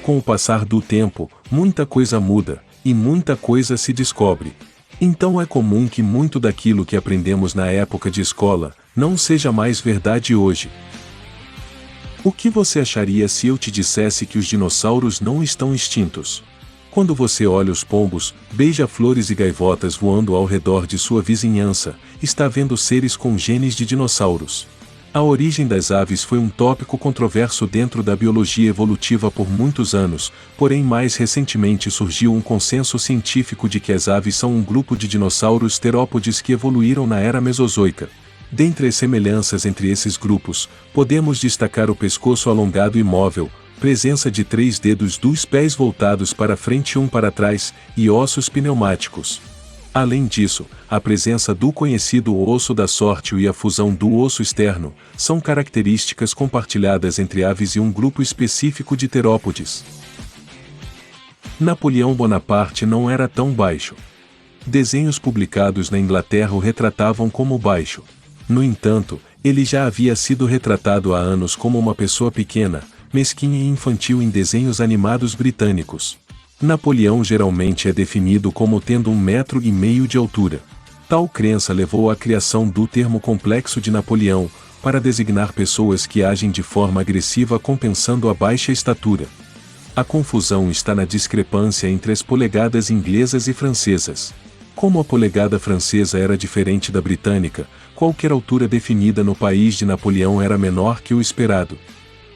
Com o passar do tempo, muita coisa muda, e muita coisa se descobre. Então é comum que muito daquilo que aprendemos na época de escola, não seja mais verdade hoje. O que você acharia se eu te dissesse que os dinossauros não estão extintos? Quando você olha os pombos, beija-flores e gaivotas voando ao redor de sua vizinhança, está vendo seres com genes de dinossauros. A origem das aves foi um tópico controverso dentro da biologia evolutiva por muitos anos, porém mais recentemente surgiu um consenso científico de que as aves são um grupo de dinossauros terópodes que evoluíram na era Mesozoica. Dentre as semelhanças entre esses grupos, podemos destacar o pescoço alongado e móvel, presença de 3 dedos dos pés voltados para frente e um para trás, e ossos pneumáticos. Além disso, a presença do conhecido osso da sorte e a fusão do osso externo, são características compartilhadas entre aves e um grupo específico de terópodes. Napoleão Bonaparte não era tão baixo. Desenhos publicados na Inglaterra o retratavam como baixo. No entanto, ele já havia sido retratado há anos como uma pessoa pequena, mesquinha e infantil em desenhos animados britânicos. Napoleão geralmente é definido como tendo 1,5 metro de altura. Tal crença levou à criação do termo complexo de Napoleão, para designar pessoas que agem de forma agressiva compensando a baixa estatura. A confusão está na discrepância entre as polegadas inglesas e francesas. Como a polegada francesa era diferente da britânica, qualquer altura definida no país de Napoleão era menor que o esperado.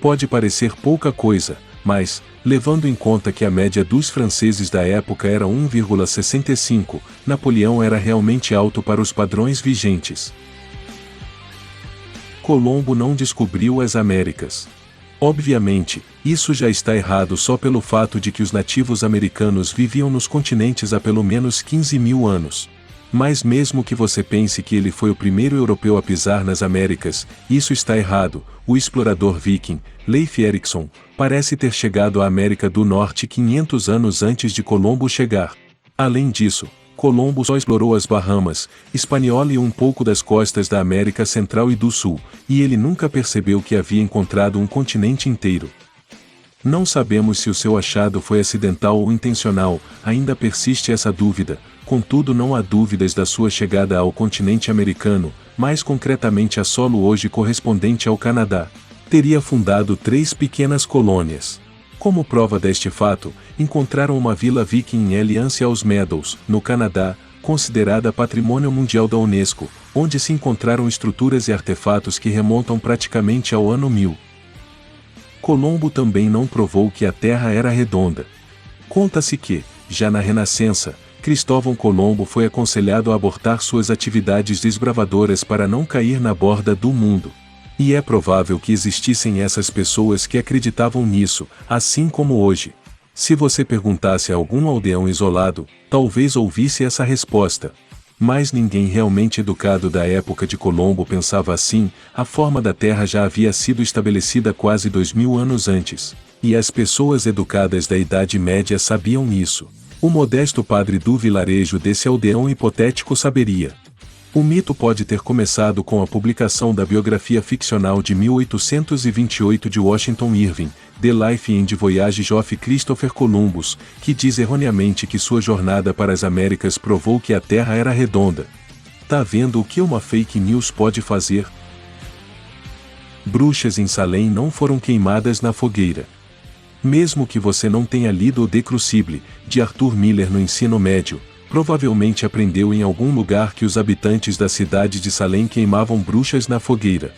Pode parecer pouca coisa, mas, levando em conta que a média dos franceses da época era 1,65, Napoleão era realmente alto para os padrões vigentes. Colombo não descobriu as Américas. Obviamente, isso já está errado só pelo fato de que os nativos americanos viviam nos continentes há pelo menos 15 mil anos. Mas mesmo que você pense que ele foi o primeiro europeu a pisar nas Américas, isso está errado. O explorador viking, Leif Erikson, parece ter chegado à América do Norte 500 anos antes de Colombo chegar. Além disso, Colombo só explorou as Bahamas, Hispaniola e um pouco das costas da América Central e do Sul, e ele nunca percebeu que havia encontrado um continente inteiro. Não sabemos se o seu achado foi acidental ou intencional, ainda persiste essa dúvida, contudo não há dúvidas da sua chegada ao continente americano, mais concretamente a solo hoje correspondente ao Canadá. Teria fundado 3 pequenas colônias. Como prova deste fato, encontraram uma vila viking em Alliance aos Meadows, no Canadá, considerada Patrimônio Mundial da Unesco, onde se encontraram estruturas e artefatos que remontam praticamente ao ano 1000. Colombo também não provou que a Terra era redonda. Conta-se que, já na Renascença, Cristóvão Colombo foi aconselhado a abortar suas atividades desbravadoras para não cair na borda do mundo. E é provável que existissem essas pessoas que acreditavam nisso, assim como hoje. Se você perguntasse a algum aldeão isolado, talvez ouvisse essa resposta. Mas ninguém realmente educado da época de Colombo pensava assim, a forma da Terra já havia sido estabelecida quase 2000 anos antes. E as pessoas educadas da Idade Média sabiam isso. O modesto padre do vilarejo desse aldeão hipotético saberia. O mito pode ter começado com a publicação da biografia ficcional de 1828 de Washington Irving, The Life and Voyage of Christopher Columbus, que diz erroneamente que sua jornada para as Américas provou que a Terra era redonda. Tá vendo o que uma fake news pode fazer? Bruxas em Salem não foram queimadas na fogueira. Mesmo que você não tenha lido o The Crucible, de Arthur Miller no ensino médio, provavelmente aprendeu em algum lugar que os habitantes da cidade de Salem queimavam bruxas na fogueira.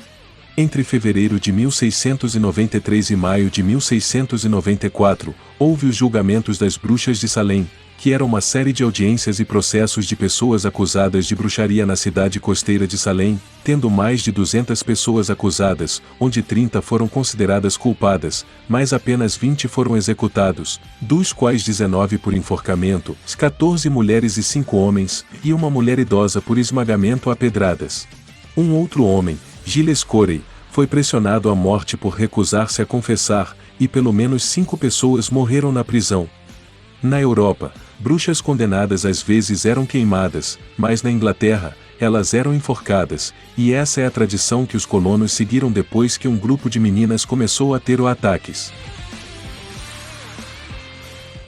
Entre fevereiro de 1693 e maio de 1694, houve os julgamentos das bruxas de Salem, que era uma série de audiências e processos de pessoas acusadas de bruxaria na cidade costeira de Salem, tendo mais de 200 pessoas acusadas, onde 30 foram consideradas culpadas, mas apenas 20 foram executados, dos quais 19 por enforcamento, 14 mulheres e 5 homens, e uma mulher idosa por esmagamento a pedradas. Um outro homem, Gilles Corey, foi pressionado à morte por recusar-se a confessar, e pelo menos 5 pessoas morreram na prisão. Na Europa, bruxas condenadas às vezes eram queimadas, mas na Inglaterra, elas eram enforcadas, e essa é a tradição que os colonos seguiram depois que um grupo de meninas começou a ter ataques.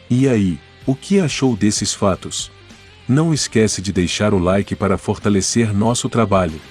E aí, o que achou desses fatos? Não esquece de deixar o like para fortalecer nosso trabalho.